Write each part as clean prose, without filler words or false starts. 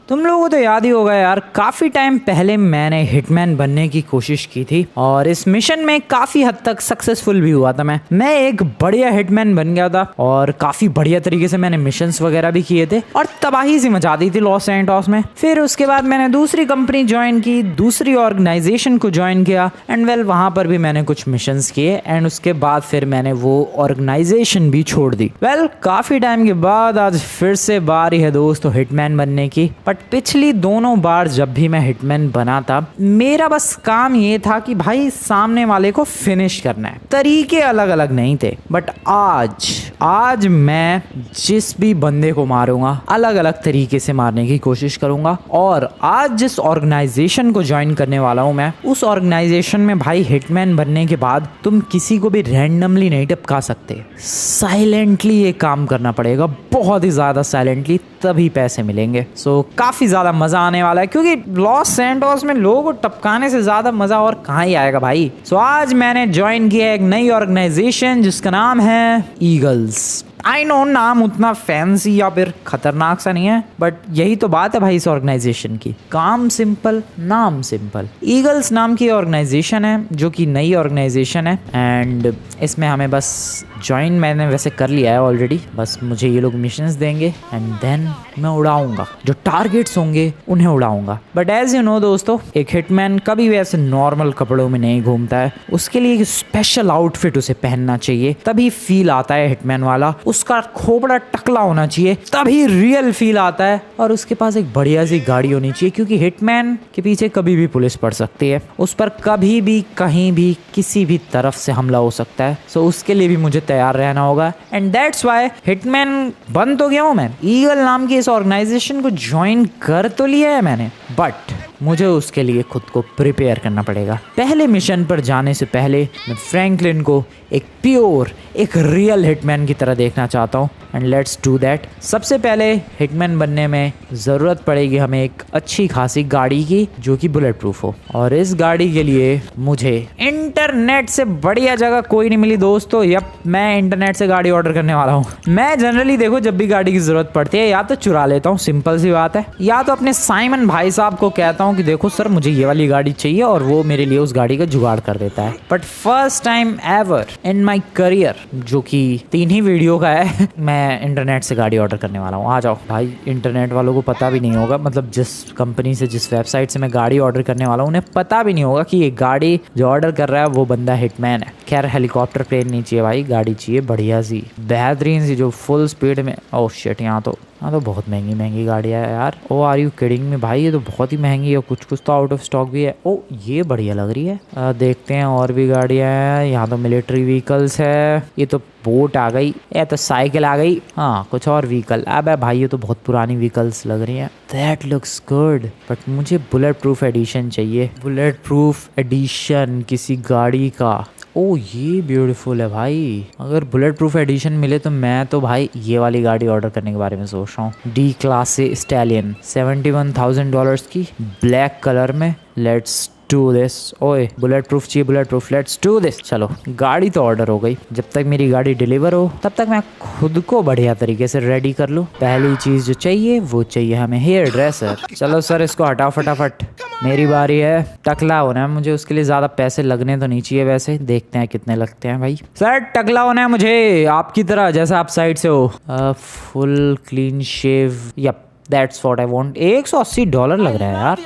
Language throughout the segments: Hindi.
तुम लोगों को तो याद ही होगा यार, काफ़ी टाइम पहले मैंने हिटमैन बनने की कोशिश की थी और इस मिशन में काफ़ी हद तक सक्सेसफुल भी हुआ था। मैं एक बढ़िया हिटमैन बन गया था और काफ़ी बढ़िया तरीके से मैंने मिशंस वगैरह भी किए थे और तबाही सी मचा दी थी लॉस सैंटोस में। फिर उसके बाद मैंने दूसरी कंपनी ज्वाइन की, दूसरी ऑर्गेनाइजेशन को ज्वाइन किया एंड वेल वहाँ पर भी मैंने कुछ मिशंस किए एंड उसके बाद फिर मैंने वो ऑर्गेनाइजेशन भी छोड़ दी। वेल काफ़ी टाइम के बाद आज फिर से बारी है दोस्तों हिटमैन बनने की। बट पिछली दोनों बार जब भी मैं हिटमैन बना था मेरा बस काम ये था कि भाई सामने वाले को फिनिश करना है, तरीके अलग अलग नहीं थे। बट आज मैं जिस भी बंदे को मारूंगा अलग अलग तरीके से मारने की कोशिश करूंगा। और आज जिस ऑर्गेनाइजेशन को ज्वाइन करने वाला हूं मैं, उस ऑर्गेनाइजेशन में भाई हिटमैन बनने के बाद तुम किसी को भी रैंडमली नहीं टपका सकते, साइलेंटली ये काम करना पड़ेगा, बहुत ही ज्यादा साइलेंटली, तभी पैसे मिलेंगे। सो काफी ज्यादा मजा आने वाला है क्योंकि लॉस सैंटोस में लोगों को टपकाने से ज्यादा मजा और कहाँ ही आएगा भाई। सो आज मैंने ज्वाइन किया एक नई ऑर्गेनाइजेशन जिसका नाम है ईगल्स। आई नो नाम उतना फैंसी या फिर खतरनाक सा नहीं है, बट यही तो बात है भाई इस ऑर्गेनाइजेशन की, काम सिंपल नाम सिंपल। ईगल्स नाम की ऑर्गेनाइजेशन है जो कि नई ऑर्गेनाइजेशन है एंड इसमें हमें बस ज्वाइन मैंने वैसे कर लिया है ऑलरेडी। बस मुझे ये लोग मिशंस देंगे एंड देन मैं उड़ाऊंगा, जो टारगेट्स होंगे उन्हें उड़ाऊंगा। बट एज यू नो दोस्तों, एक हिटमैन कभी भी ऐसे नॉर्मल कपड़ों में नहीं घूमता है, उसके लिए एक स्पेशल आउटफिट उसे पहनना चाहिए, तभी फील आता है हिटमैन वाला। उसका खोपड़ा टकला होना चाहिए तभी रियल फील आता है और उसके पास एक बढ़िया सी गाड़ी होनी चाहिए क्योंकि हिटमैन के पीछे कभी भी पुलिस पड़ सकती है, उस पर कभी भी कहीं भी किसी भी तरफ से हमला हो सकता है। सो उसके लिए भी मुझे तैयार रहना होगा एंड दैट्स व्हाई हिटमैन बन तो गया हूं मैं, ईगल नाम की इस ऑर्गेनाइजेशन को ज्वाइन कर तो लिया है मैंने, बट मुझे उसके लिए खुद को प्रिपेयर करना पड़ेगा। पहले मिशन पर जाने से पहले मैं फ्रैंकलिन को एक प्योर, एक रियल हिटमैन की तरह देखना चाहता हूँ एंड लेट्स डू दैट। सबसे पहले हिटमैन बनने में ज़रूरत पड़ेगी हमें एक अच्छी खासी गाड़ी की जो कि बुलेट प्रूफ हो और इस गाड़ी के लिए मुझे इंटरनेट से बढ़िया जगह कोई नहीं मिली दोस्तों। यप, मैं इंटरनेट से गाड़ी ऑर्डर करने वाला हूँ। मैं जनरली देखो जब भी गाड़ी की ज़रूरत पड़ती है या तो चुरा लेता हूँ, सिंपल सी बात है, या तो अपने साइमन भाई साहब को कहता हूँ कि देखो सर मुझे ये वाली गाड़ी चाहिए और वो मेरे लिए उस गाड़ी का जुगाड़ कर देता है। But first time ever in my career, जो कि 3 ही वीडियो का है, मैं इंटरनेट से गाड़ी ऑर्डर करने वाला हूँ। आ जाओ भाई, इंटरनेट वालों को पता भी नहीं होगा, मतलब जिस कंपनी से, जिस वेबसाइट से मैं गाड़ी ऑर्डर करने वाला हूँ उन्हें पता भी नहीं होगा कि ये गाड़ी जो ऑर्डर कर रहा है वो बंदा हिटमैन है। खैर हेलीकॉप्टर प्लेन नहीं चाहिए भाई, गाड़ी चाहिए बढ़िया सी, बेहतरीन सी, जो फुल स्पीड में। ओह शिट, यहाँ तो बहुत महंगी गाड़ियाँ है यार। ओ आर यू किडिंग में भाई, ये तो बहुत ही महंगी है, कुछ तो आउट ऑफ स्टॉक भी है। ओ ये बढ़िया लग रही है। देखते हैं और भी गाड़ियाँ हैं। यहाँ तो मिलिट्री व्हीकल्स है, ये तो बोट आ गई, ये तो साइकिल आ गई। हाँ कुछ और व्हीकल, अब भाई ये तो बहुत पुरानी व्हीकल्स लग रही हैं। दैट लुक्स गुड, बट मुझे बुलेट प्रूफ एडिशन चाहिए, बुलेट प्रूफ एडिशन किसी गाड़ी का। ओ ये ब्यूटीफुल है भाई, अगर बुलेट प्रूफ एडिशन मिले तो मैं तो भाई ये वाली गाड़ी ऑर्डर करने के बारे में सोच रहा हूँ। डी क्लास से स्टैलियन, $71,000 की, ब्लैक कलर में। Let's do this. ओए बुलेट प्रूफ चाहिए, bullet proof, let's do this. चलो गाड़ी तो ऑर्डर हो गई, जब तक मेरी गाड़ी डिलीवर हो तब तक मैं खुद को बढ़िया तरीके से रेडी कर लूँ। पहली चीज जो चाहिए वो चाहिए हमें हेयर ड्रेसर। चलो सर इसको हटाओ फटाफट, मेरी बारी है। टकला होना है मुझे, उसके लिए ज्यादा पैसे लगने तो नहीं चाहिए, वैसे देखते हैं कितने लगते हैं भाई। सर टकला होना है मुझे आपकी तरह, जैसा आप साइड से हो। Full clean shave, yup that's what I want. $180 लग रहा है यार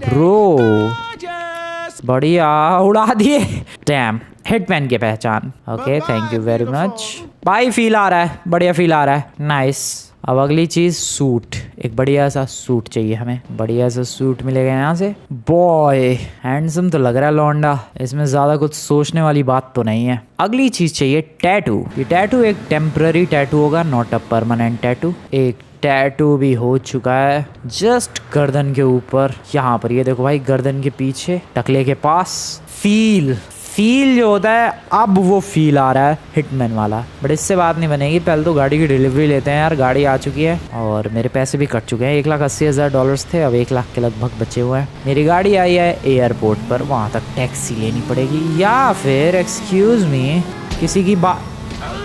ब्रो, बढ़िया उड़ा दिए। डैम, हिटमैन की पहचान। Okay thank you very much भाई, फील आ रहा है, बढ़िया फील आ रहा है, नाइस। अब अगली चीज सूट, एक बढ़िया सा सूट चाहिए हमें, बढ़िया सा सूट मिलेगा यहाँ से। बॉय हैंडसम तो लग रहा है लौंडा, इसमें ज्यादा कुछ सोचने वाली बात तो नहीं है। अगली चीज चाहिए टैटू। ये टैटू एक टेम्पररी टैटू होगा, नॉट अ परमानेंट टैटू। एक टैटू भी हो चुका है जस्ट गर्दन के ऊपर, यहाँ पर ये देखो भाई, गर्दन के पीछे टकले के पास। फील जो होता है अब वो फील आ रहा है हिटमैन वाला। बट इससे बात नहीं बनेगी, पहले तो गाड़ी की डिलीवरी लेते हैं यार। गाड़ी आ चुकी है और मेरे पैसे भी कट चुके हैं। $1,80,000 थे, अब 1 लाख के लगभग बचे हुए हैं। मेरी गाड़ी आई है एयरपोर्ट पर, वहाँ तक टैक्सी लेनी पड़ेगी या फिर एक्सक्यूज मी किसी की बात,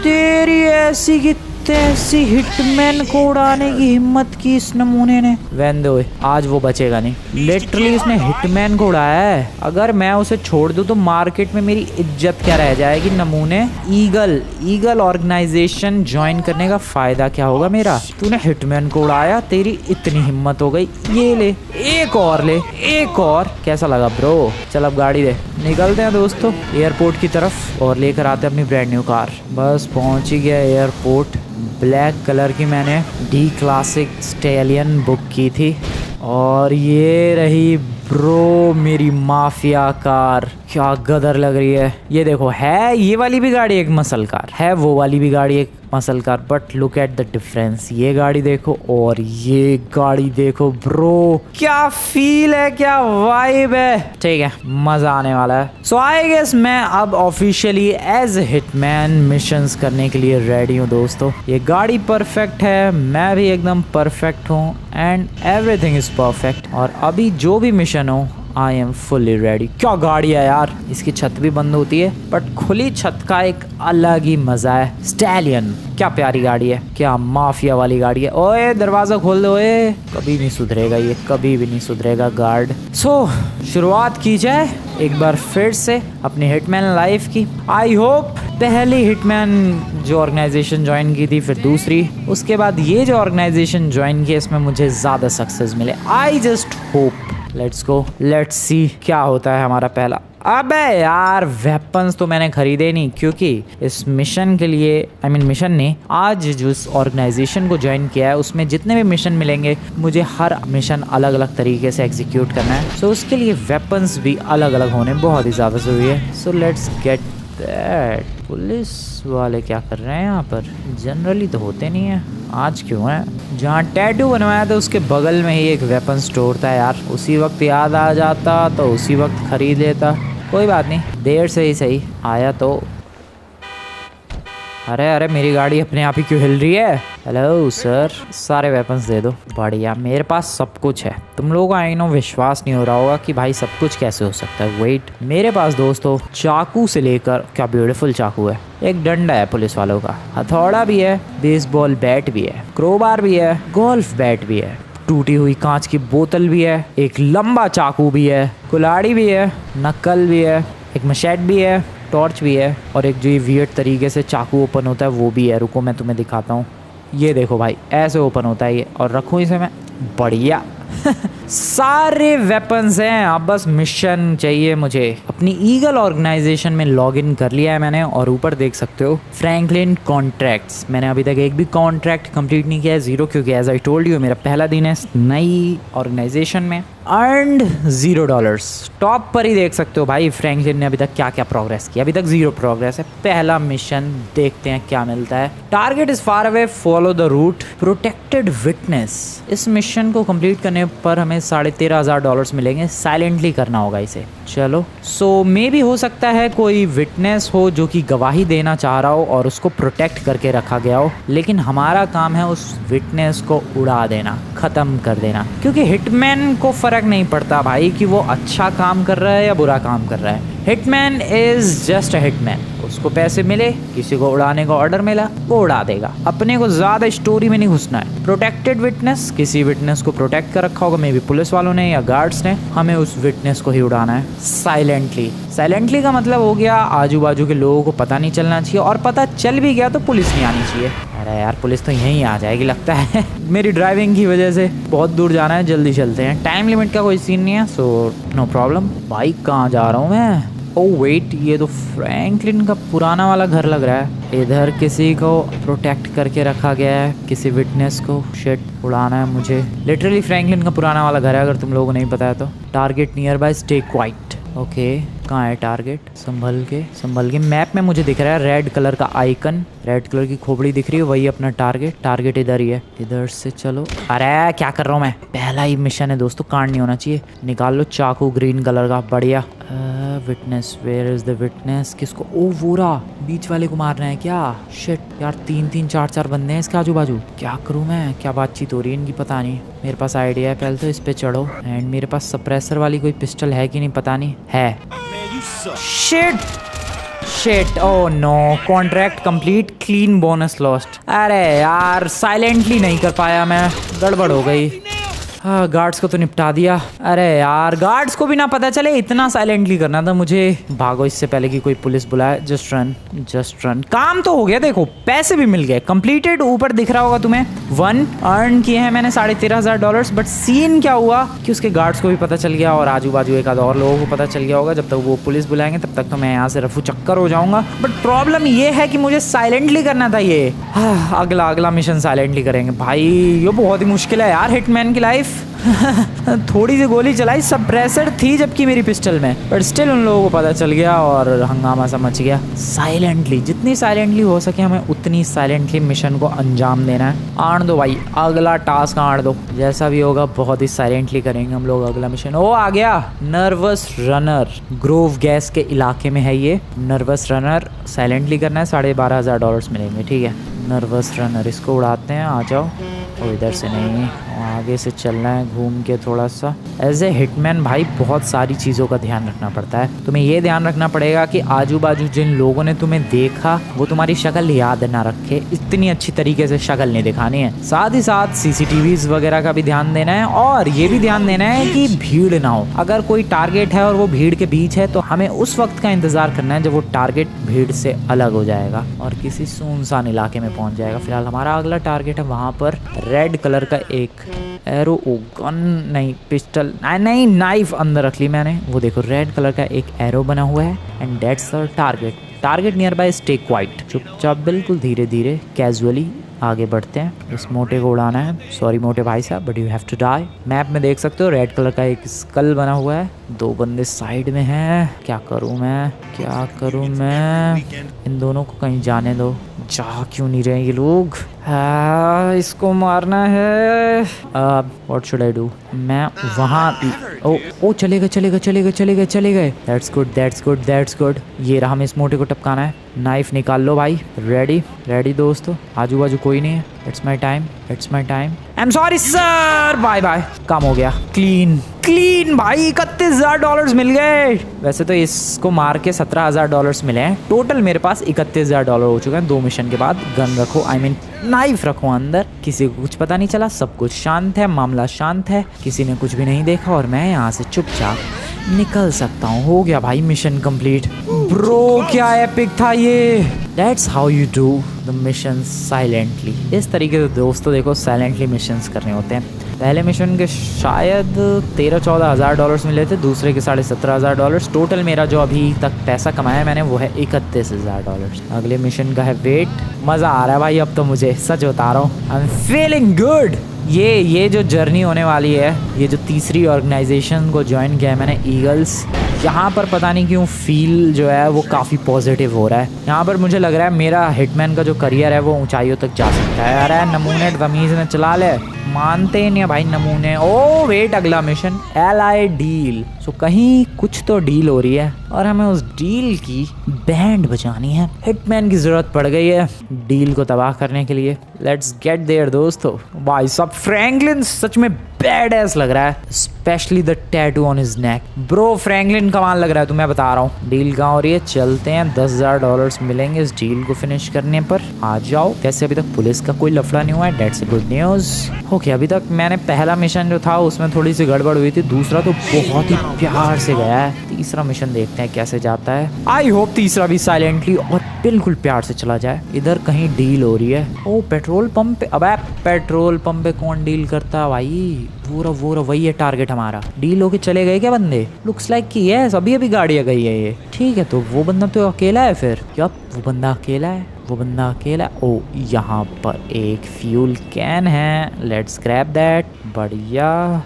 तेरी ऐसी की ऐसी हिटमैन को उड़ाने की हिम्मत की इस नमूने ने। वेंदो आज वो बचेगा नहीं। लिटरली इसने हिटमैन को उड़ाया है। अगर मैं उसे छोड़ दूं तो मार्केट में मेरी इज्जत क्या रह जाएगी। नमूने ईगल ऑर्गेनाइजेशन ज्वाइन करने का फायदा क्या होगा मेरा। तूने हिटमैन को उड़ाया, तेरी इतनी हिम्मत हो गई। ये ले एक और ले, एक और। कैसा लगा ब्रो? चल अब गाड़ी दे, निकलते हैं दोस्तों एयरपोर्ट की तरफ और लेकर आते हैं अपनी ब्रांड न्यू कार। बस पहुंच ही गया एयरपोर्ट। ब्लैक कलर की मैंने डी क्लासिक स्टैलियन बुक की थी और ये रही ब्रो मेरी माफिया कार। क्या गदर लग रही है। ये देखो, है ये वाली भी गाड़ी एक मसल कार है, वो वाली भी गाड़ी एक muscle car, but look at the difference. ये गाड़ी देखो और ये गाड़ी देखो ब्रो, क्या फील है, क्या वाइब है। ठीक है, मजा आने वाला है। सो आई गेस मैं अब ऑफिशियली एज हिटमैन मिशंस करने के लिए रेडी हूँ दोस्तों। ये गाड़ी परफेक्ट है, मैं भी एकदम परफेक्ट हूँ एंड एवरीथिंग इज परफेक्ट। और अभी जो भी मिशन हो आई एम फुल्ली रेडी। क्या गाड़ी है यार। इसकी छत भी बंद होती है बट खुली छत का एक अलग ही मजा है। स्टैलियन क्या प्यारी गाड़ी है, क्या माफिया वाली गाड़ी है। ओए दरवाजा खोल दो। ओए कभी नहीं सुधरेगा ये, कभी भी नहीं सुधरेगा गार्ड। सो शुरुआत की जाए एक बार फिर से अपनी हिटमैन लाइफ की। आई होप पहली हिटमैन जो ऑर्गेनाइजेशन ज्वाइन की थी, फिर दूसरी, उसके बाद ये जो ऑर्गेनाइजेशन ज्वाइन की, इसमें मुझे ज़्यादा सक्सेस मिले। I just hope. Let's go, let's see क्या होता है हमारा पहला। अबे यार वेपन्स तो मैंने खरीदे नहीं, क्योंकि इस मिशन के लिए मिशन ने आज जो इस ऑर्गेनाइजेशन को ज्वाइन किया है उसमें जितने भी मिशन मिलेंगे मुझे हर मिशन अलग अलग तरीके से एग्जीक्यूट करना है। सो उसके लिए वेपन्स भी अलग अलग होने बहुत ही ज़्यादा ज़रूरी है। So let's get that. Police वाले क्या कर रहे हैं यहाँ पर? जनरली तो होते नहीं है, आज क्यों है? जहाँ टैटू बनवाया था उसके बगल में ही एक वेपन स्टोर था यार। उसी वक्त याद आ जाता तो उसी वक्त खरीद लेता। कोई बात नहीं, देर से ही सही आया तो। अरे अरे मेरी गाड़ी अपने आप ही क्यों हिल रही है? हेलो सर, सारे वेपन्स दे दो। बढ़िया, मेरे पास सब कुछ है। तुम लोगों को आई नो विश्वास नहीं हो रहा होगा कि भाई सब कुछ कैसे हो सकता है। वेट, मेरे पास दोस्तों चाकू से लेकर, क्या ब्यूटीफुल चाकू है, एक डंडा है पुलिस वालों का, हथौड़ा भी है, बेसबॉल बैट भी है, क्रोबार भी है, गोल्फ बैट भी है, टूटी हुई कांच की बोतल भी है, एक लंबा चाकू भी है, कुल्हाड़ी भी है, नक्कल भी है, एक मशेट भी है, टॉर्च भी है और एक जो ये वियर्ड तरीके से चाकू ओपन होता है वो भी है। रुको मैं तुम्हें दिखाता हूँ। ये देखो भाई, ऐसे ओपन होता है ये, और रखूँ इसे मैं। बढ़िया सारे वेपन्स हैं। अब बस मिशन चाहिए मुझे। अपनी ईगल ऑर्गेनाइजेशन में लॉगिन कर लिया है मैंने और ऊपर देख सकते हो फ्रैंकलिन कॉन्ट्रैक्ट्स। मैंने अभी तक एक भी कॉन्ट्रैक्ट कंप्लीट नहीं किया है, जीरो, क्योंकि एज आई टोल्ड यू मेरा पहला दिन है नई ऑर्गेनाइजेशन में। अर्नड $0। टॉप पर ही देख सकते हो भाई फ्रैंकलिन ने अभी तक क्या क्या प्रोग्रेस किया। अभी तक 0 प्रोग्रेस है। पहला मिशन देखते हैं क्या मिलता है। Target is far away, follow the route, protected witness. इस मिशन को कंप्लीट करने पर हमें $13,500 मिलेंगे। साइलेंटली करना होगा इसे। चलो, सो मे भी हो सकता है कोई विटनेस हो जो कि गवाही देना चाह रहा हो और उसको प्रोटेक्ट करके रखा गया हो, लेकिन हमारा काम है उस विटनेस को उड़ा देना, खत्म कर देना। क्योंकि हिटमैन को फर्क नहीं पड़ता भाई कि वो अच्छा काम कर रहा है या बुरा काम कर रहा है। Hitman is just a hitman. उसको पैसे मिले, किसी को उड़ाने का ऑर्डर मिला, वो उड़ा देगा। अपने को ज्यादा स्टोरी में नहीं घुसना है। प्रोटेक्टेड विटनेस, किसी विटनेस को प्रोटेक्ट कर रखा होगा, मे बी पुलिस वालों ने या गार्ड्स ने, हमें उस विटनेस को ही उड़ाना है साइलेंटली। साइलेंटली का मतलब हो गया आजू बाजू के लोगों को पता नहीं चलना चाहिए, और पता चल भी गया तो पुलिस नहीं आनी चाहिए। अरे यार पुलिस तो यहीं आ जाएगी लगता है मेरी ड्राइविंग की वजह से। बहुत दूर जाना है, जल्दी चलते हैं। टाइम लिमिट का कोई सीन नहीं है, सो नो प्रॉब्लम। बाइक कहाँ जा रहा हूँ मैं? ओह वेट, ये तो फ्रैंकलिन का पुराना वाला घर लग रहा है। इधर किसी को प्रोटेक्ट करके रखा गया है, किसी विटनेस को। शिट, उड़ाना है मुझे। लिटरली फ्रैंकलिन का पुराना वाला घर है, अगर तुम लोगों को नहीं पता है तो। Target near by, stay quiet. Okay, कहाँ है टारगेट? संभल के मैप में मुझे दिख रहा है रेड कलर का आइकन, रेड कलर की खोपड़ी दिख रही है, वही अपना टारगेट इधर ही है। इधर से चलो। अरे क्या कर रहा हूँ मैं? पहला ही मिशन है दोस्तों, कांड नहीं होना चाहिए। निकाल लो चाकू ग्रीन कलर का। बढ़िया। Witness, where is the witness? किसको? ओ वोरा, बीच वाले को मारना है क्या? शिट यार, 3 4 बंदे हैं इसके आजू बाजू। क्या करूँ मैं? क्या बातचीत हो रही है इनकी पता नहीं। मेरे पास आइडिया है, पहले तो इस पे चढ़ो। एंड मेरे पास सप्रेसर वाली कोई पिस्टल है कि नहीं पता नहीं है। Shit shit, oh no, contract complete, clean bonus lost. अरे यार साइलेंटली नहीं कर पाया मैं, गड़बड़ हो गई। हाँ, गार्ड्स को तो निपटा दिया। अरे यार गार्ड्स को भी ना पता चले, इतना साइलेंटली करना था मुझे। भागो इससे पहले कि कोई पुलिस बुलाए। Just run, just run. काम तो हो गया, देखो पैसे भी मिल गए। कंप्लीटेड ऊपर दिख रहा होगा तुम्हें, 1 अर्न किए हैं मैंने $13,500। बट सीन क्या हुआ कि उसके गार्ड्स को भी पता चल गया और आजू बाजू एक आध और लोगों को पता चल गया होगा। जब तक वो पुलिस बुलाएंगे तब तक तो मैं यहाँ से रफू चक्कर हो जाऊंगा। बट प्रॉब्लम ये है कि मुझे साइलेंटली करना था ये। अगला मिशन साइलेंटली करेंगे भाई। ये बहुत ही मुश्किल है यार हिटमैन की लाइफ। थोड़ी सी गोली चलाई, सप्रेसर थी जबकि मेरी पिस्टल में, बट स्टिल उन लोगों को पता चल गया और हंगामा सा मच गया। साइलेंटली, जितनी साइलेंटली हो सके हमें उतनी साइलेंटली मिशन को अंजाम देना है। आण दो भाई, अगला टास्क आण दो। जैसा भी होगा बहुत ही साइलेंटली करेंगे हम लोग अगला मिशन। ओ आ गया, नर्वस रनर, ग्रोव गैस के इलाके में है ये नर्वस रनर। साइलेंटली करना है, $12,500 मिलेंगे। ठीक है, नर्वस रनर, इसको उड़ाते हैं। आ जाओ। और इधर से नहीं, आगे से चलना है घूम के थोड़ा सा। एज ए हिटमैन भाई बहुत सारी चीज़ों का ध्यान रखना पड़ता है। तुम्हें ये ध्यान रखना पड़ेगा कि आजू बाजू जिन लोगों ने तुम्हें देखा वो तुम्हारी शक्ल याद ना रखे। इतनी अच्छी तरीके से शक्ल नहीं दिखानी है। साथ ही साथ CCTVs वगैरह का भी ध्यान देना है और ये भी ध्यान देना है कि भीड़ ना हो। अगर कोई टारगेट है और वो भीड़ के बीच है तो हमें उस वक्त का इंतजार करना है जब वो टारगेट भीड़ से अलग हो जाएगा और किसी सुनसान इलाके में पहुंच जाएगा। फिलहाल हमारा अगला टारगेट है वहां पर रेड कलर का एक एरो, गन नहीं, पिस्टल नहीं, नाइफ अंदर रख ली मैंने। वो देखो रेड कलर का एक एरो बना हुआ है and that's the target near by. Stay quiet, चुपचाप बिल्कुल धीरे धीरे कैजुअली आगे बढ़ते हैं। इस मोटे को उड़ाना है। सॉरी मोटे भाई साहब, but you have to die. Map में देख सकते हो रेड कलर का एक स्कल बना हुआ है। 2 बंदे साइड में हैं। क्या करूं मैं? इन दोनों को कहीं जाने दो। जा क्यों नहीं रहे ये लोग? इसको मारना है। What should I do? मैं वहाँ, ओ चले गए। That's good. ये रहा, हमें इस मोटे को टपकाना है। नाइफ निकाल लो भाई। रेडी दोस्तों। आजू बाजू कोई नहीं है। It's my time. I am sorry sir. Bye bye. काम हो गया। क्लीन भाई, $31,000 मिल गए। वैसे तो इसको मार के $17,000 मिले हैं। टोटल मेरे पास $31,000 हो चुके हैं 2 मिशन के बाद। गन रखो, नाइफ रखो अंदर। किसी को कुछ पता नहीं चला, सब कुछ शांत है, मामला शांत है, किसी ने कुछ भी नहीं देखा और मैं यहाँ से चुपचाप निकल सकता हूँ। हो गया भाई मिशन कंप्लीट। ब्रो क्या एपिक था ये। That's how you do the missions silently। इस तरीके से दोस्तों देखो साइलेंटली मिशंस करने होते हैं। पहले मिशन के शायद $13,000-14,000 मिले थे, दूसरे के $17,500। टोटल मेरा जो अभी तक पैसा कमाया मैंने वो है $31,000। अगले मिशन का है वेट। मज़ा आ रहा है भाई अब तो मुझे, सच बता रहा हूँ। I am feeling good. ये जो जर्नी होने वाली है, ये जो तीसरी ऑर्गेनाइजेशन को ज्वाइन किया है मैंने, ईगल्स, यहाँ पर पता नहीं क्यों फील जो है वो काफ़ी पॉजिटिव हो रहा है। यहाँ पर मुझे लग रहा है मेरा हिटमैन का जो करियर है वो ऊंचाइयों तक जा सकता है। अरे नमूने तमीज़ में चला ले, मानते ही नहीं भाई नमूने। ओ वेट, अगला मिशन एलाई डील। सो कहीं कुछ तो डील हो रही है और हमें उस डील की बैंड बजानी है। हिटमैन की ज़रूरत पड़ गई है डील को तबाह करने के लिए। लेट्स गेट देयर दोस्तों। भाई साहब फ्रैंकलिन सच में बैड एस लग रहा है, specially the tattoo on his neck. Bro Franklin कमाल लग रहा है, तुम्हें बता रहा हूँ। डील कहाँ हो रही है? चलते हैं, $10,000 मिलेंगे इस डील को फिनिश करने पर। आ जाओ। वैसे अभी तक पुलिस का कोई लफड़ा नहीं हुआ है, that's a good news. Okay, अभी तक मैंने पहला मिशन जो था उसमें थोड़ी सी गड़बड़ हुई थी, दूसरा तो बहुत ही प्यार से गया है। तीसरा मिशन देखते हैं कैसे जाता है। आई होप तीसरा भी साइलेंटली और बिल्कुल प्यार से चला जाए। इधर कहीं डील हो रही है। ओ पेट्रोल पंप पे, अबे पेट्रोल पंप पे कौन डील करता है भाई? वो वही है टारगेट हमारा। डील होके चले गए क्या बंदे? लुक्स लाइक कि यस, अभी गाड़ियाँ गई है ये। ठीक है, तो वो बंदा तो अकेला है फिर। यप, वो बंदा अकेला है। ओ यहाँ पर एक फ्यूल कैन है, लेट्स ग्रैब दैट। बढ़िया।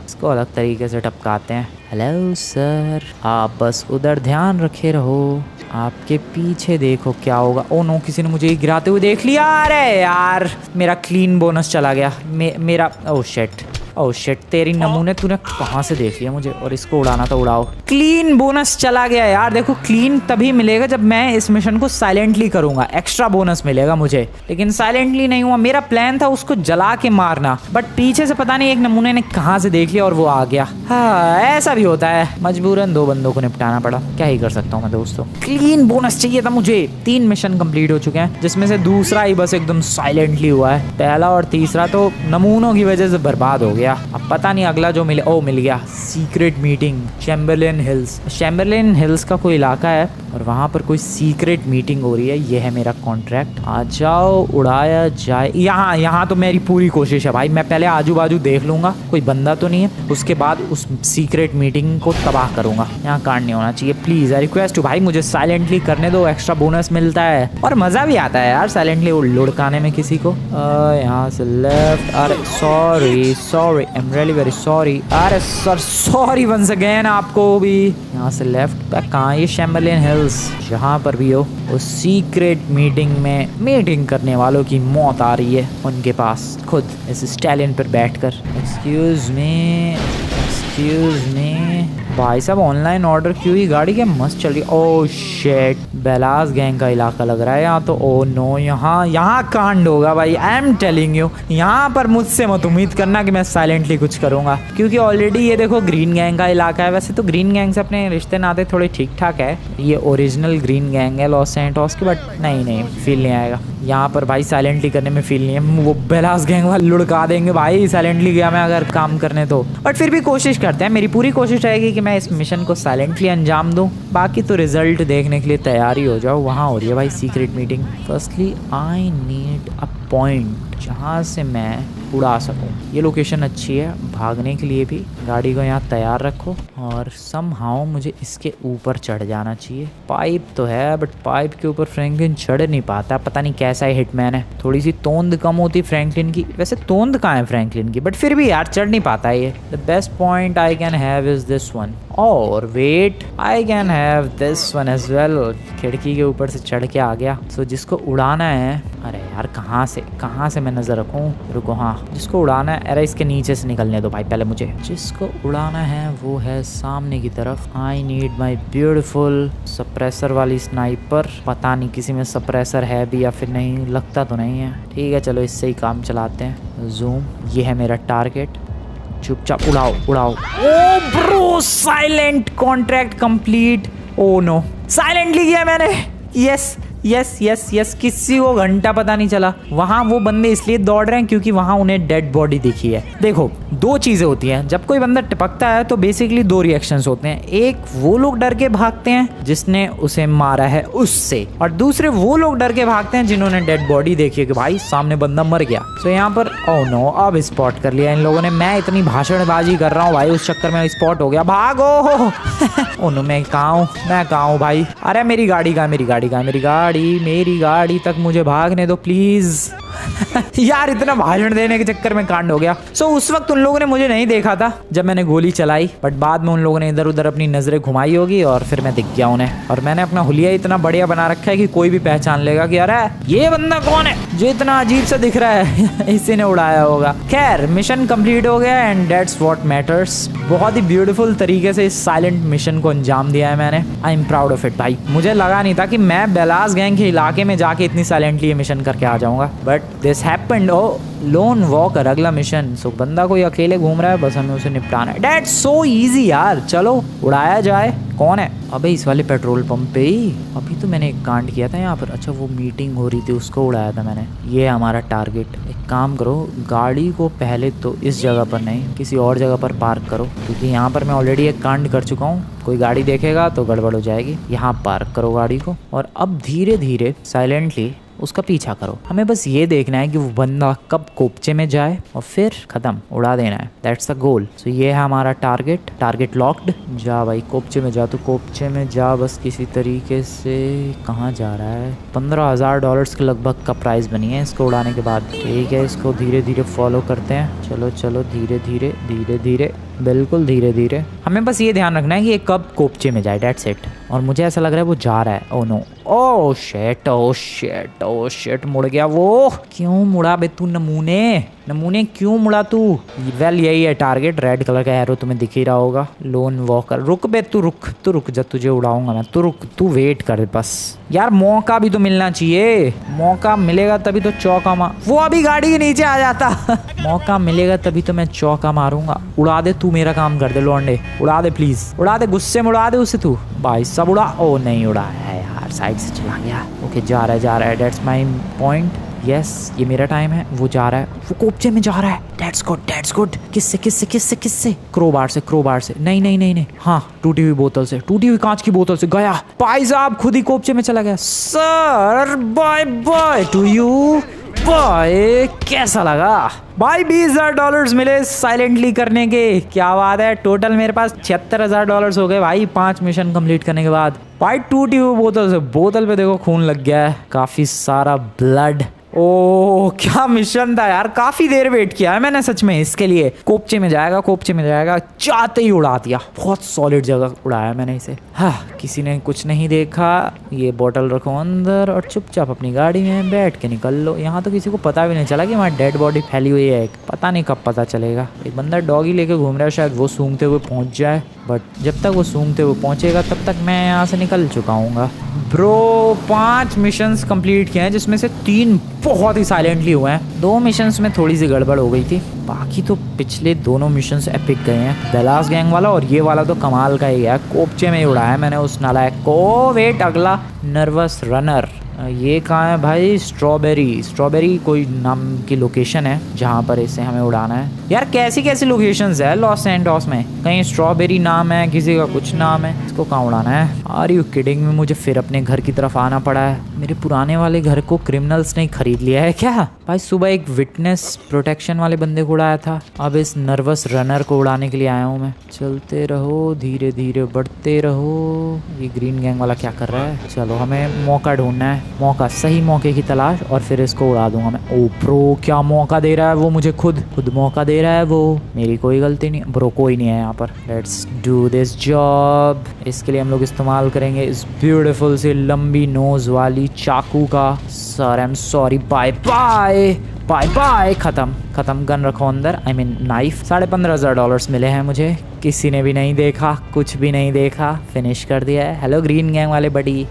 इसको अलग तरीके से टपकाते हैं। हेलो सर, आप बस उधर ध्यान रखे रहो, आपके पीछे देखो क्या होगा। ओ नो, किसी ने मुझे गिराते हुए देख लिया। अरे यार मेरा क्लीन बोनस चला गया। मेरा ओ शिट, ओह शिट, तेरी नमूने तूने कहाँ से देख लिया मुझे, और इसको उड़ाना तो उड़ाओ। क्लीन बोनस चला गया यार। देखो क्लीन तभी मिलेगा जब मैं इस मिशन को साइलेंटली करूंगा, एक्स्ट्रा बोनस मिलेगा मुझे, लेकिन साइलेंटली नहीं हुआ। मेरा प्लान था उसको जला के मारना, बट पीछे से पता नहीं एक नमूने ने कहाँ से देख लिया और वो आ गया। हाँ ऐसा भी होता है, मजबूरन 2 बंदों को निपटाना पड़ा, क्या ही कर सकता हूँ मैं दोस्तों। क्लीन बोनस चाहिए था मुझे। 3 मिशन कंप्लीट हो चुके हैं, जिसमें से दूसरा ही बस एकदम साइलेंटली हुआ है। पहला और तीसरा तो नमूनों की वजह से बर्बाद हो गया। अब पता नहीं अगला जो मिले। ओ मिल गया, secret meeting Chamberlain hills. Chamberlain hills का कोई इलाका है और वहाँ पर कोई सीक्रेट मीटिंग हो रही है। ये है मेरा कॉन्ट्रैक्ट, आ जाओ उड़ाया जाए। यहाँ तो मेरी पूरी कोशिश है भाई, मैं पहले आजू बाजू देख लूंगा कोई बंदा तो नहीं है, उसके बाद उस सीक्रेट मीटिंग को तबाह करूंगा। यहाँ कांड नहीं होना चाहिए प्लीज, आई रिक्वेस्ट भाई, मुझे साइलेंटली करने दो, एक्स्ट्रा बोनस मिलता है और मजा भी आता है यार साइलेंटली लुढ़काने में किसी को। यहाँ से लेफ्ट। अरे sorry I am really very sorry. अरे सर सॉरी वंस अगेन आपको भी। यहाँ से लेफ्ट। कहाँ ये चैम्बरलेन हिल्स, जहाँ पर भी हो उस सीक्रेट मीटिंग में मीटिंग करने वालों की मौत आ रही है उनके पास खुद इस स्टैलियन पर बैठकर। एक्सक्यूज मी भाई साहब, ऑनलाइन ऑर्डर क्यों ही गाड़ी क्या मस्त चल रही है। ओह शिट, बेलास गैंग का इलाका लग रहा है यहाँ तो। ओह नो, यहाँ कांड होगा भाई, आई एम टेलिंग यू। यहाँ पर मुझसे मत उम्मीद करना कि मैं साइलेंटली कुछ करूँगा, क्योंकि ऑलरेडी ये देखो ग्रीन गैंग का इलाका है। वैसे तो ग्रीन गैंग से अपने रिश्ते नाते थोड़े ठीक ठाक है, ये ओरिजिनल ग्रीन गैंग है लॉस सैंटोस की, बट नहीं फील नहीं आएगा यहाँ पर भाई। साइलेंटली करने में फील नहीं है, वो बेलास गैंग वाले लुढ़का देंगे भाई साइलेंटली गया मैं अगर काम करने तो। बट फिर भी कोशिश करते हैं, मेरी पूरी कोशिश रहेगी कि मैं इस मिशन को साइलेंटली अंजाम दूं। बाकी तो रिजल्ट देखने के लिए तैयारी हो जाओ। वहाँ हो रही है भाई secret meeting. Firstly I need a point जहाँ से मैं उड़ा सकूं। ये लोकेशन अच्छी है भागने के लिए भी। गाड़ी को यहाँ तैयार रखो और समहाउ मुझे इसके ऊपर चढ़ जाना चाहिए। पाइप तो है बट पाइप के ऊपर फ्रैंकलिन चढ़ नहीं पाता, पता नहीं कैसा ही हिटमैन है। थोड़ी सी तोंद कम होती फ्रैंकलिन की, वैसे तोंद कहाँ है फ्रैंकलिन की, बट फिर भी यार चढ़ नहीं पाता है ये। The best point I can have is this one, और wait I can have this one as well. खिड़की के ऊपर से चढ़ के आ गया। सो जिसको उड़ाना है, अरे यार कहाँ से मैं नजर रखूँ, रुको। हाँ जिसको उड़ाना है, अरे इसके नीचे से निकलने दो भाई पहले मुझे। जिसको उड़ाना है वो है सामने की तरफ। I need my beautiful suppressor वाली स्नाइपर। पता नहीं किसी में सप्रेसर है भी या फिर नहीं, लगता तो नहीं है। ठीक है चलो इससे ही काम चलाते हैं। जूम, ये है मेरा टारगेट, चुपचाप उड़ाओ। Oh bro, silent contract complete. Oh no, silently किया मैंने। यस किसी को घंटा पता नहीं चला। वहाँ वो बंदे इसलिए दौड़ रहे हैं क्योंकि वहाँ उन्हें डेड बॉडी दिखी है। देखो 2 चीज़ें होती हैं, जब कोई बंदा टपकता है तो बेसिकली 2 रिएक्शंस होते हैं। एक वो लोग डर के भागते हैं जिसने उसे मारा है उससे, और दूसरे वो लोग डर के भागते हैं जिन्होंने डेड बॉडी देखी है कि भाई सामने बंदा मर गया। तो यहाँ पर ओह नो, अब स्पॉट कर लिया इन लोगों ने। मैं इतनी भाषणबाजी कर रहा हूँ भाई, उस चक्कर में स्पॉट हो गया। भागो। ओह नो, मैं कहाँ हूँ भाई। अरे मेरी गाड़ी तक मुझे भागने दो प्लीज। यार इतना भाषण देने के चक्कर में कांड हो गया। सो उस वक्त उन लोगों ने मुझे नहीं देखा था जब मैंने गोली चलाई, बट बाद में उन लोगों ने इधर उधर अपनी नजरें घुमाई होगी और फिर मैं दिख गया उन्हें। और मैंने अपना हुलिया इतना बढ़िया बना रखा है कि कोई भी पहचान लेगा कि अरे ये बंदा कौन है जो इतना अजीब सा दिख रहा है। इसी ने उड़ाया होगा। खैर मिशन कंप्लीट हो गया एंड दैट्स व्हाट मैटर्स। बहुत ही ब्यूटीफुल तरीके से इस साइलेंट मिशन को अंजाम दिया है मैंने। I am proud of it भाई। मुझे लगा नहीं था कि मैं बेलास गैंग के इलाके में जाके इतनी साइलेंटली ये मिशन करके आ जाऊंगा, but this happened. Oh lone walker अगला मिशन। सो बंदा कोई अकेले घूम रहा है, बस हमें उसे निपटाना है। दैट्स सो इजी यार, चलो उड़ाया जाए। कौन है? अबे इस वाले पेट्रोल पंप पे ही। अभी तो मैंने एक कांड किया था यहाँ पर। अच्छा वो मीटिंग हो रही थी, उसको उड़ाया था मैंने। ये है हमारा टारगेट। एक काम करो, गाड़ी को पहले तो इस जगह पर नहीं किसी और जगह पर पार्क करो, क्योंकि यहाँ पर मैं ऑलरेडी एक कांड कर चुका हूँ। कोई गाड़ी देखेगा तो गड़बड़ हो जाएगी। यहाँ पार्क करो गाड़ी को और अब धीरे धीरे साइलेंटली उसका पीछा करो। हमें बस ये देखना है कि वो बंदा कब कोपचे में जाए और फिर खत्म, उड़ा देना है। That's the goal. सो ये है हमारा टारगेट लॉक्ड। जा भाई कोपचे में जा, तो कोपचे में जा बस किसी तरीके से। कहाँ जा रहा है? $15,000 के लगभग का प्राइस बनी है इसको उड़ाने के बाद। ठीक है, इसको धीरे धीरे फॉलो करते हैं। चलो धीरे धीरे बिल्कुल धीरे धीरे। हमें बस ये ध्यान रखना है कि ये कब कोपचे में जाए। That's it. और मुझे ऐसा लग रहा है वो जा रहा है। ओह नो, ओह शिट, मुड़ गया वो। क्यों मुड़ा बे तू नमूने? नमूने क्यों मुड़ा तू? वेल यही है टारगेट, रेड कलर का एरो तुम्हें दिख ही रहा होगा। लोन वॉकर, रुक बे, तू रुक जब तुझे उड़ाऊंगा मैं। तू रुक, तू वेट कर बस यार, मौका भी तो मिलना चाहिए। मौका मिलेगा तभी तो चौका मार, वो अभी गाड़ी के नीचे आ जाता मौका मिलेगा तभी तो मैं चौका मारूंगा। उड़ा दे तू, मेरा काम कर दे लौंडे, उड़ा दे प्लीज, उड़ा दे, गुस्से में उड़ा दे उसे तू भाई, सब उड़ा। ओ नहीं उड़ा है यार, साइड से चला गया। ओके जा रहा है, दैट्स माय पॉइंट। यस ये मेरा टाइम है। वो जा रहा है, वो कोपचे में जा रहा है। That's good. किससे? क्रोबार से। नहीं। हाँ टूटी हुई बोतल से, टूटी हुई कांच की बोतल से गया। भाई साहब खुद ही कोपचे में चला गया। सर बाय टू यू भाई, कैसा लगा भाई? $20,000 मिले साइलेंटली करने के, क्या बात है। टोटल मेरे पास $76,000 हो गए भाई 5 मिशन कंप्लीट करने के बाद। भाई टूटी हुई बोतल से, बोतल पे देखो खून लग गया है, काफी सारा ब्लड। ओह क्या मिशन था यार, काफी देर वेट किया है मैंने सच में इसके लिए। कोपचे में जाएगा, चाहते ही उड़ा दिया। बहुत सॉलिड जगह उड़ाया मैंने इसे। हाँ किसी ने कुछ नहीं देखा। ये बोतल रखो अंदर और चुपचाप अपनी गाड़ी में बैठ के निकल लो। यहाँ तो किसी को पता भी नहीं चला कि हमारी डेड बॉडी फैली हुई है। पता नहीं कब पता चलेगा। एक बंदा डॉगी लेके घूम रहा है, शायद वो सूंघते हुए पहुंच जाए, बट जब तक वो सूंघते हुए पहुंचेगा तब तक मैं यहाँ से निकल चुका हूँ। ब्रो 5 मिशंस कंप्लीट किए हैं, जिसमें से 3 बहुत ही साइलेंटली हुए हैं। 2 मिशंस में थोड़ी सी गड़बड़ हो गई थी, बाकी तो पिछले दोनों मिशंस एपिक गए हैं। द लास्ट गैंग वाला और ये वाला तो कमाल का ही है। कोपचे में ही उड़ाया मैंने उस नालायक को। वेट अगला नर्वस रनर, ये कहाँ है भाई? स्ट्रॉबेरी कोई नाम की लोकेशन है जहाँ पर इसे हमें उड़ाना है। यार कैसी लोकेशंस है लॉस सैंटोस में? कहीं स्ट्रॉबेरी नाम है, किसी का कुछ नाम है, इसको कहाँ उड़ाना है? आर यू किडिंग में? मुझे फिर अपने घर की तरफ आना पड़ा है। मेरे पुराने वाले घर को क्रिमिनल्स ने खरीद लिया है क्या? भाई सुबह एक विटनेस प्रोटेक्शन वाले बंदे को उड़ाया था, अब इस नर्वस रनर को उड़ाने के लिए आया हूँ मैं। चलते रहो, धीरे धीरे बढ़ते रहो। ये ग्रीन गैंग वाला क्या कर रहा है? चलो हमें मौका ढूंढना है, मौका, सही मौके की तलाश, और फिर इसको उड़ा दूंगा मैं। ओ ब्रो क्या मौका दे रहा है वो मुझे, खुद मौका दे रहा है वो। मेरी कोई गलती नहीं ब्रो, कोई नहीं है यहाँ पर। Let's do this job. इसके लिए हम लोग इस्तेमाल करेंगे इस ब्यूटीफुल सी लंबी नोज वाली चाकू का। Sir I am sorry, bye bye. खत्म। गन रखो अंदर, आई मीन नाइफ। $15,500 मिले हैं मुझे, किसी ने भी नहीं देखा, कुछ भी नहीं देखा, फिनिश कर दिया है। हेलो ग्रीन गैंग वाले बडी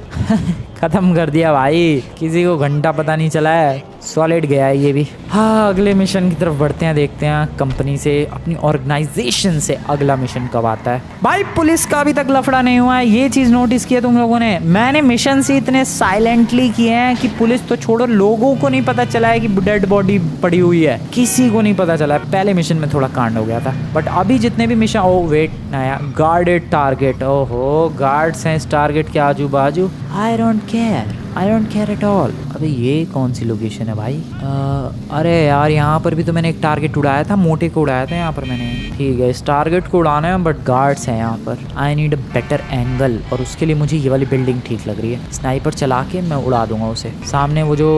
खत्म कर दिया भाई, किसी को घंटा पता नहीं चला है। सॉलिड गया है ये भी। हाँ अगले मिशन की तरफ बढ़ते हैं, देखते हैं कंपनी से, अपनी ऑर्गेनाइजेशन से अगला मिशन कब आता है। भाई पुलिस का अभी तक लफड़ा नहीं हुआ है, ये चीज नोटिस किया तुम लोगों ने? मैंने मिशन से इतने साइलेंटली किए हैं कि पुलिस तो छोड़ो, लोगों को नहीं पता चला है कि डेड बॉडी पड़ी हुई है, किसी को नहीं पता चला है। पहले मिशन में थोड़ा कांड हो गया था, बट अभी जितने भी मिशन, ओ वेट नया गार्डेड टारगेट। ओहो गार्ड्स हैं इस टारगेट के आजू बाजू। I don't care at all. अबे ये कौन सी लोकेशन है भाई? अरे यार यहाँ पर भी तो मैंने एक टारगेट उड़ाया था, मोटे को उड़ाया था यहाँ पर मैंने। ठीक है इस टारगेट को उड़ाना है, बट गार्ड्स हैं यहाँ पर। I need a better angle, और उसके लिए मुझे ये वाली बिल्डिंग ठीक लग रही है। स्नाइपर चला के मैं उड़ा दूंगा उसे। सामने वो जो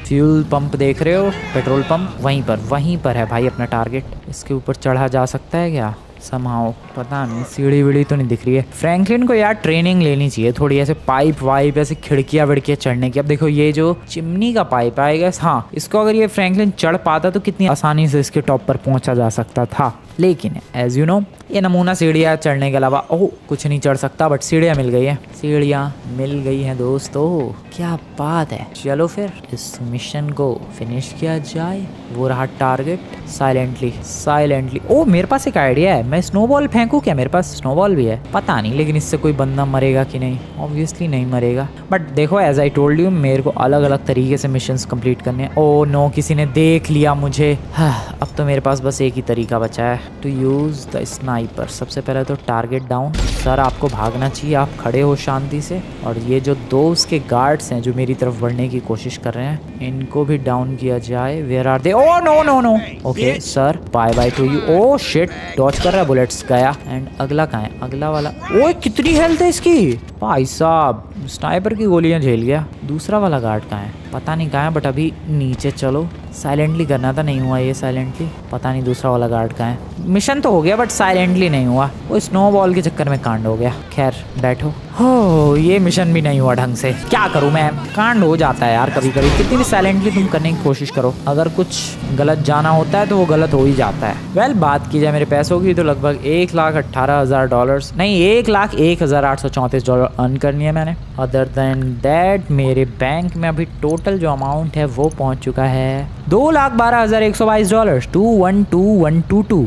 फ्यूल पंप देख रहे हो, पेट्रोल पंप, वहीं पर है भाई अपना टारगेट। इसके ऊपर चढ़ा जा सकता है क्या? समहाउ पता नहीं, सीढ़ी वीढ़ी तो नहीं दिख रही है। फ्रैंकलिन को यार ट्रेनिंग लेनी चाहिए थोड़ी, ऐसे पाइप वाइप, ऐसे खिड़कियाँ विड़कियाँ चढ़ने की। अब देखो ये जो चिमनी का पाइप आएगा, हाँ इसको अगर ये फ्रैंकलिन चढ़ पाता तो कितनी आसानी से इसके टॉप पर पहुंचा जा सकता था। लेकिन एज यू नो ये नमूना सीढ़ियाँ चढ़ने के अलावा ओह कुछ नहीं चढ़ सकता, बट सीढ़ियाँ मिल गई है, सीढ़ियाँ मिल गई हैं दोस्तों, क्या बात है। चलो फिर इस मिशन को फिनिश किया जाए। वो रहा टारगेट, साइलेंटली। ओ मेरे पास एक आइडिया है, मैं स्नोबॉल फेंकूं क्या? मेरे पास स्नोबॉल भी है, पता नहीं लेकिन इससे कोई बंदा मरेगा कि नहीं। ऑब्वियसली नहीं मरेगा, बट देखो एज आई टोल्ड यू मेरे को अलग अलग तरीके से मिशंस कंप्लीट करने हैं। ओ नो किसी ने देख लिया मुझे। हाँ, अब तो मेरे पास बस एक ही तरीका बचा है, टू यूज द स्नाइपर। सबसे पहले तो टारगेट डाउन। सर आपको भागना चाहिए, आप खड़े हो शांति से, और ये जो 2 उसके गार्ड्स हैं जो मेरी तरफ बढ़ने की कोशिश कर रहे हैं, इनको भी डाउन किया जाए। Where are they? Oh no okay sir bye to you. Oh shit dodge कर रहा है, बुलेट्स गया। एंड अगला कहाँ है? अगला वाला, ओए कितनी हेल्थ है इसकी भाई साहब, स्नाइपर की गोलियां झेल गया। दूसरा वाला गार्ड कहाँ है? पता नहीं कहाँ है, बट अभी नीचे चलो। साइलेंटली करना था, नहीं हुआ ये साइलेंटली। पता नहीं दूसरा वाला गार्ड कहाँ है। मिशन तो हो गया बट साइलेंटली नहीं हुआ, वो स्नोबॉल के चक्कर में कांड हो गया। खैर बैठो, हो ये मिशन भी नहीं हुआ ढंग से, क्या करूं मैं, कांड हो जाता है यार कभी कभी। कितनी भी साइलेंटली तुम करने की कोशिश करो, अगर कुछ गलत जाना होता है तो वो गलत हो ही जाता है। वेल बात की जाए मेरे पैसों की तो लगभग $1,18,000 नहीं $1,01,834 अर्न करनी है मैंने। अदर देन दैट मेरे बैंक में अभी टोटल जो अमाउंट है वो पहुंच चुका है $2,12,122 212122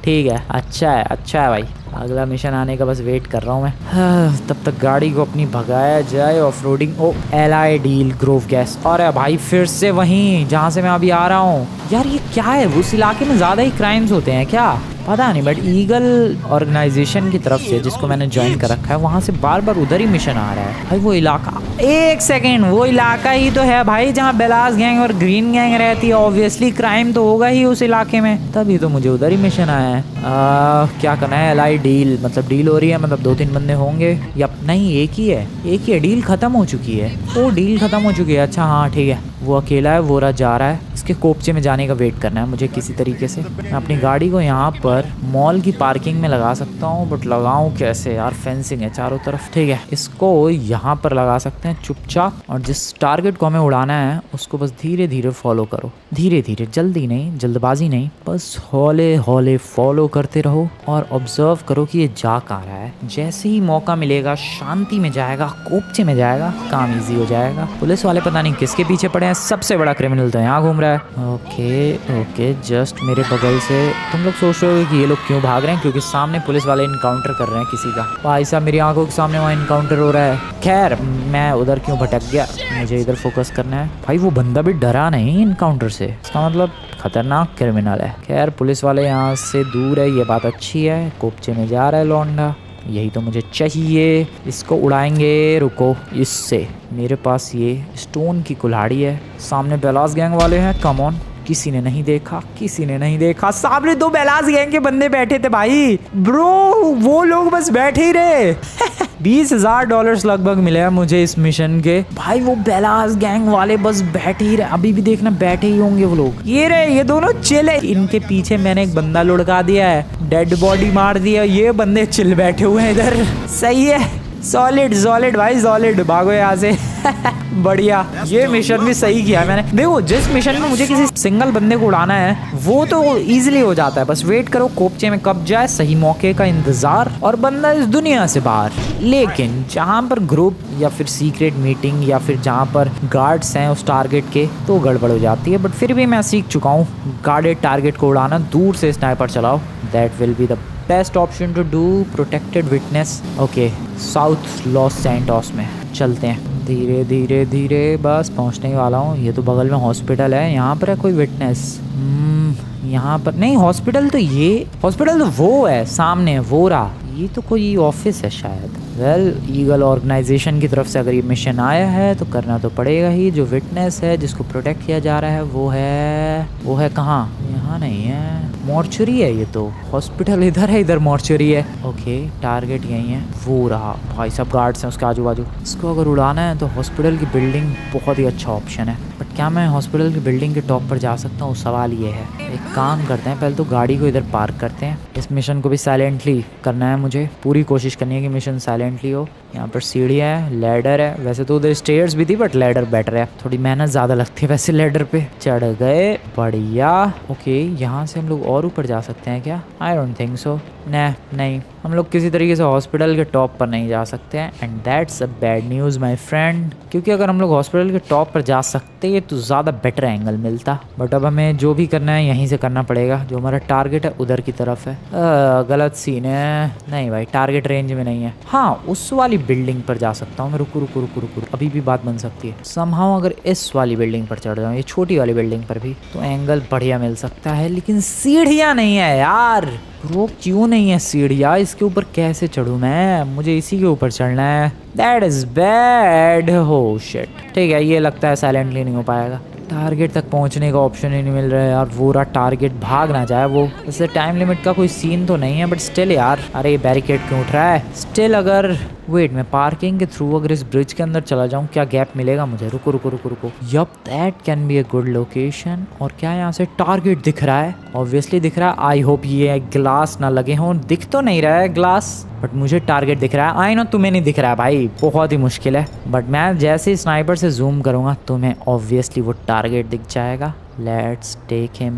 ठीक है, अच्छा है भाई। अगला मिशन आने का बस वेट कर रहा हूँ मैं। तब तक गाड़ी को अपनी भगाया जाए। Off roading. ओ एलआई डील ग्रोव गैस। अरे भाई फिर से वहीं जहाँ से मैं अभी आ रहा हूँ। यार ये क्या है, उस इलाके में ज़्यादा ही क्राइम्स होते हैं क्या, पता नहीं, बट ईगल ऑर्गेनाइजेशन की तरफ से जिसको मैंने ज्वाइन कर रखा है वहाँ से बार बार उधर ही मिशन आ रहा है। भाई वो इलाका, एक सेकेंड, वो इलाका ही तो है भाई जहाँ बेलास गैंग और ग्रीन गैंग रहती है। ऑब्वियसली क्राइम तो होगा ही उस इलाके में, तभी तो मुझे उधर ही मिशन आया है। क्या करना है, एलआई डील, मतलब डील हो रही है, मतलब 2-3 बंदे होंगे या नहीं, एक ही है। डील खत्म हो चुकी है। ओ डील खत्म हो चुकी है, अच्छा हाँ ठीक है। वो अकेला है, वो रहा जा रहा है। इसके कोपचे में जाने का वेट करना है मुझे किसी तरीके से। मैं अपनी गाड़ी को यहाँ पर मॉल की पार्किंग में लगा सकता हूँ, बट लगाऊँ कैसे यार, फेंसिंग है चारों तरफ। ठीक है, इसको यहाँ पर लगा सकते हैं चुपचाप, और जिस टारगेट को हमें उड़ाना है उसको बस धीरे धीरे फॉलो करो, धीरे धीरे, जल्दी नहीं, जल्दबाजी नहीं, बस हौले हौले फॉलो करते रहो और ऑब्जर्व करो कि ये जा कहाँ रहा है। जैसे ही मौका मिलेगा शांति में जाएगा, कोपचे में जाएगा, काम इजी हो जाएगा। पुलिस वाले पता नहीं किसके पीछे पड़े हैं, सबसे बड़ा क्रिमिनल तो यहाँ घूम रहा है। ओके जस्ट मेरे बगल से। तुम लोग सोच रहे हो कि ये लोग क्यों भाग रहे हैं, क्योंकि सामने पुलिस वाले इनकाउंटर कर रहे हैं किसी का। भाई साहब मेरी आंखों के सामने वहाँ इनकाउंटर हो रहा है। खैर मैं उधर क्यों भटक गया, मुझे इधर फोकस करना है। भाई वो बंदा भी डरा नहीं इनकाउंटर से, इसका मतलब खतरनाक क्रिमिनल है। खैर पुलिस वाले यहाँ से दूर है, ये बात अच्छी है। कोपचे में जा रहा है लौंडा, यही तो मुझे चाहिए। इसको उड़ाएंगे, रुको, इससे मेरे पास ये स्टोन की कुल्हाड़ी है। सामने बेलास गैंग वाले हैं, कम ऑन, किसी ने नहीं देखा। सामने 2 बेलास गैंग के बंदे बैठे थे भाई, ब्रो वो लोग बस बैठे ही रहे। $20,000 लगभग मिले हैं मुझे इस मिशन के। भाई वो बेलास गैंग वाले बस बैठे ही रहे, अभी भी देखना बैठे ही होंगे वो लोग। ये रहे, ये दोनों चिल है। इनके पीछे मैंने एक बंदा लुढ़का दिया है, डेड बॉडी मार दिया। ये बंदे चिल बैठे हुए हैं इधर, सही है। सॉलिड भाई, सॉलिड, भागो यहाँ से। बढ़िया, ये मिशन भी सही किया मैंने। देखो जिस मिशन में मुझे किसी सिंगल बंदे को उड़ाना है वो तो इजीली हो जाता है, बस वेट करो कोपचे में कब जाए, सही मौके का इंतजार, और बंदा इस दुनिया से बाहर। लेकिन जहाँ पर ग्रुप या फिर सीक्रेट मीटिंग या फिर जहाँ पर गार्ड्स हैं उस टारगेट के, तो गड़बड़ हो जाती है। बट फिर भी मैं सीख चुका हूँ गार्डेड टारगेट को उड़ाना, दूर से स्नाइपर चलाओ, that will be the best option to do. Protected witness. Okay south Los Santos में चलते हैं, धीरे धीरे बस पहुंचने ही वाला हूँ। ये तो बगल में हॉस्पिटल है, यहाँ पर है कोई विटनेस? यहाँ पर नहीं, हॉस्पिटल तो वो है सामने, वो रहा। ये तो कोई ऑफिस है शायद। वेल ईगल ऑर्गेनाइजेशन की तरफ से अगर ये मिशन आया है तो करना तो पड़ेगा ही। जो विटनेस है जिसको प्रोटेक्ट किया जा रहा है वो है कहाँ, यहाँ नहीं है, मॉर्चरी है। ये तो हॉस्पिटल इधर है, इधर मॉर्चरी है। ओके टारगेट यही है, वो रहा। भाई सब गार्ड्स हैं उसके आजू बाजू। इसको अगर उड़ाना है तो हॉस्पिटल की बिल्डिंग बहुत ही अच्छा ऑप्शन है, बट क्या मैं हॉस्पिटल की बिल्डिंग के टॉप पर जा सकता हूँ, सवाल ये है। एक काम करते हैं, पहले तो गाड़ी को इधर पार्क करते हैं। इस मिशन को भी साइलेंटली करना है मुझे, पूरी कोशिश करनी है कि मिशन साइलेंटली हो। यहाँ पर सीढ़ियाँ है, लैडर है, वैसे तो उधर स्टेयर्स भी थी बट लैडर बेटर है, थोड़ी मेहनत ज़्यादा लगती है वैसे लैडर पे। चढ़ गए, बढ़िया। ओके यहाँ से हम लोग और ऊपर जा सकते हैं क्या? I don't think so. नहीं, हम लोग किसी तरीके से हॉस्पिटल के टॉप पर नहीं जा सकते हैं, and that's a bad news my friend. क्योंकि अगर हम लोग हॉस्पिटल के टॉप पर जा सकते तो ज़्यादा बेटर एंगल मिलता, बट अब हमें जो भी करना है यहीं से करना पड़ेगा। जो हमारा टारगेट है उधर की तरफ है। गलत सीन है, नहीं भाई टारगेट रेंज में नहीं है। हाँ उस वाली बिल्डिंग पर जा सकता हूँ मैं। रुको, अभी भी बात बन सकती है। समहाउ अगर इस वाली बिल्डिंग पर चढ़ जाऊँ, ये छोटी वाली बिल्डिंग पर भी, तो एंगल बढ़िया मिल सकता है। लेकिन सीढ़ियाँ नहीं है यार, वो क्यों नहीं है सीढ़ियाँ? इसके ऊपर कैसे चढ़ूँ मैं? मुझे इसी के ऊपर चढ़ना है। That is bad. हो शिट। ठीक है, ये लगता है साइलेंटली नहीं हो पाएगा। टारगेट तक पहुंचने का ऑप्शन ही नहीं मिल रहा है यार। वो रहा टारगेट, भाग ना जाए वो। इससे टाइम लिमिट का कोई सीन तो नहीं है, बट स्टिल यार, अरे बैरिकेड क्यों उठ रहा है स्टिल। अगर वेट, मैं पार्किंग के थ्रू अगर इस ब्रिज के अंदर चला जाऊं, क्या गैप मिलेगा मुझे? रुको रुको रुको रुको, yup that can be a good location. और क्या यहाँ से टारगेट दिख रहा है? ऑब्वियसली दिख रहा है। आई होप ये ग्लास ना लगे हों। दिख तो नहीं रहा है ग्लास, बट मुझे टारगेट दिख रहा है। आई नो तुम्हें नहीं दिख रहा है भाई, बहुत ही मुश्किल है। बट मैं जैसे ही स्नाइपर से जूम करूंगा तुम्हें ऑब्वियसली वो टारगेट दिख जाएगा। Let's take him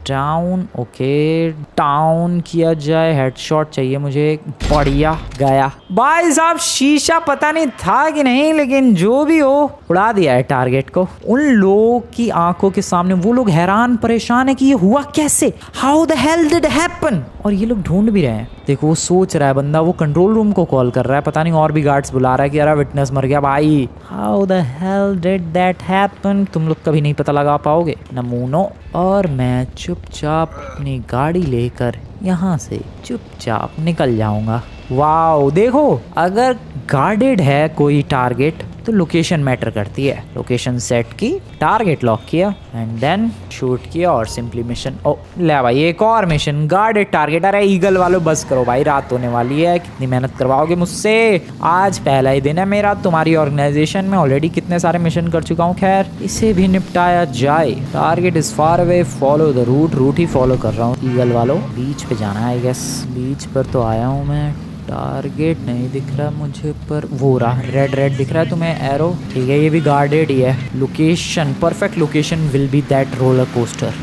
down. Okay, down किया जाए। हेडशॉट चाहिए मुझे। बढ़िया गया भाई साहब। शीशा पता नहीं था कि नहीं, लेकिन जो भी हो उड़ा दिया है टारगेट को। उन लोगों की आंखों के सामने वो लोग हैरान परेशान है कि ये हुआ कैसे, how the hell did happen. और ये लोग ढूंढ भी रहे हैं। देखो वो सोच रहा है बंदा, वो कंट्रोल रूम को कॉल कर रहा है, पता नहीं और भी गार्ड्स बुला रहा है कि यार विटनेस मर गया भाई। How the hell did that happen. तुम लोग कभी नहीं पता लगा पाओगे नमूनो। और मैं चुपचाप अपनी गाड़ी लेकर यहाँ से चुपचाप निकल जाऊंगा। वाओ देखो, अगर गार्डेड है कोई टारगेट तो लोकेशन मैटर करती है। लोकेशन सेट की, टारगेट लॉक किया एंड देन शूट किया और सिंपली मिशन। ओ ले भाई, एक और मिशन, गार्डेड टारगेट। अरे ईगल वालों बस करो भाई, रात होने वाली है, कितनी मेहनत करवाओगे मुझसे। आज पहला ही दिन है मेरा तुम्हारी ऑर्गेनाइजेशन में, ऑलरेडी कितने सारे मिशन कर चुका हूँ। खैर इसे भी निपटाया जाए। Target is far away, follow the route ही फॉलो कर रहा हूँ। ईगल वालों बीच पे जाना है आई गेस। बीच पर तो आया हूँ मैं, टारगेट नहीं दिख रहा मुझे, पर वो रहा रेड दिख रहा है तुम्हें एरो। ठीक है, ये भी गार्डेड ही है। Location, perfect location will be that roller coaster.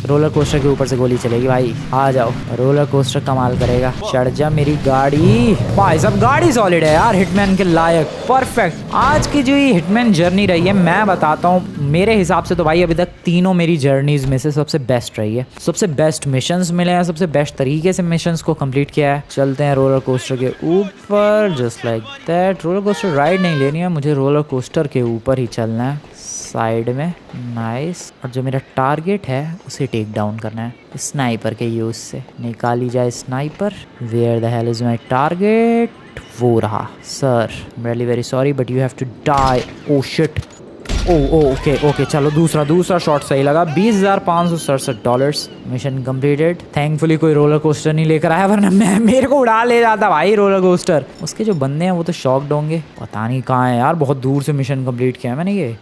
Roller coaster के ऊपर से गोली चलेगी भाई, आ जाओ। रोलर कोस्टर कमाल करेगा। चढ़ जा मेरी गाड़ी। भाई साहब गाड़ी सॉलिड है यार, हिटमैन के लायक, परफेक्ट। आज की जो ये हिटमैन जर्नी रही है, मैं बताता हूँ मेरे हिसाब से तो भाई अभी तक तीनों मेरी जर्नीज में से सबसे बेस्ट रही है। सबसे बेस्ट मिशंस मिले हैं, सबसे बेस्ट तरीके से मिशंस को कंप्लीट किया है। चलते हैं रोलर कोस्टर के ऊपर, just like that. Roller coaster ride नहीं लेनी है मुझे, रोलर कोस्टर के ऊपर ही चलना है, साइड में। नाइस। और जो मेरा टारगेट है उसे टेक डाउन करना है स्नाइपर के यूज से। निकाली जाए sniper. Where the hell is my target? वो रहा। Sir really very sorry but you have to die. Oh shit. Okay चलो, दूसरा शॉट सही लगा। $20,567। Mission completed. थैंकफुली कोई रोलर कोस्टर नहीं लेकर आया, वरना मेरे को उड़ा ले जाता भाई रोलर कोस्टर। उसके जो बंदे हैं वो तो शॉक्ड होंगे, पता नहीं कहाँ है यार। बहुत दूर से मिशन कंप्लीट किया है मैंने। ये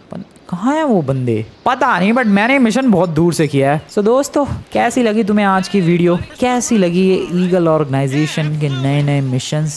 कहाँ है वो बंदे पता नहीं, बट मैंने मिशन बहुत दूर से किया है। सो दोस्तों, कैसी लगी तुम्हें आज की वीडियो? कैसी लगी ये ईगल ऑर्गेनाइजेशन के नए नए मिशंस?